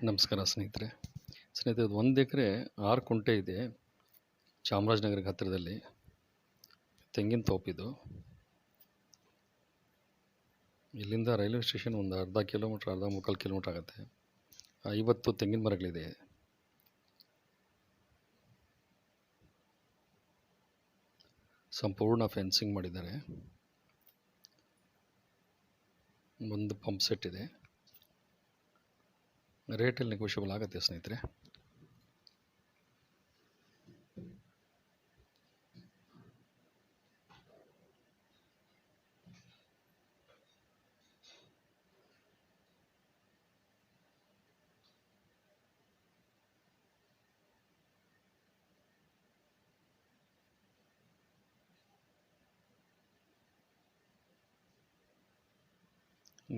ನಮಸ್ಕಾರ ಸ್ನೇಹಿತರೆ. ಸ್ನೇಹಿತರೆ, ಇದು 1 ಎಕರೆ 6 ಕುಂಟೆ ಇದೆ. ಚಾಮರಾಜನಗರಕ್ಕೆ ಹತ್ತಿರದಲ್ಲಿ ತೆಂಗಿನ ತೋಪಿದು. ಇಲ್ಲಿಂದ ರೈಲ್ವೆ ಸ್ಟೇಷನ್ ಒಂದು ಅರ್ಧ ಕಿಲೋಮೀಟ್ರ್, ಅರ್ಧ ಮುಕ್ಕಾಲು ಕಿಲೋಮೀಟ್ರ್ ಆಗುತ್ತೆ. 50 ತೆಂಗಿನ ಮರಗಳಿದೆ. ಸಂಪೂರ್ಣ ಫೆನ್ಸಿಂಗ್ ಮಾಡಿದ್ದಾರೆ. ಒಂದು ಪಂಪ್ ಸೆಟ್ ಇದೆ. ರೇಟಲ್ಲಿ ನೆಗೋಷಿಯಬಲ್ ಆಗುತ್ತೆ ಸ್ನೇಹಿತರೆ.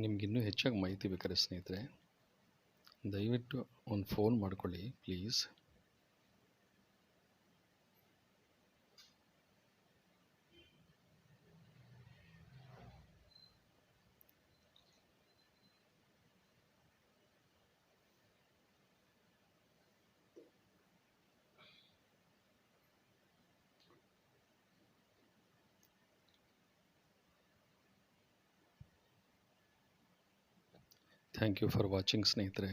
ನಿಮಗಿನ್ನೂ ಹೆಚ್ಚಾಗಿ ಮಾಹಿತಿ ಬೇಕಾದ್ರೆ ಸ್ನೇಹಿತರೆ, ದಯವಿಟ್ಟು ಒಂದು ಫೋನ್ ಮಾಡ್ಕೊಳ್ಳಿ please. Thank you for watching ಸ್ನೇಹಿತರೆ.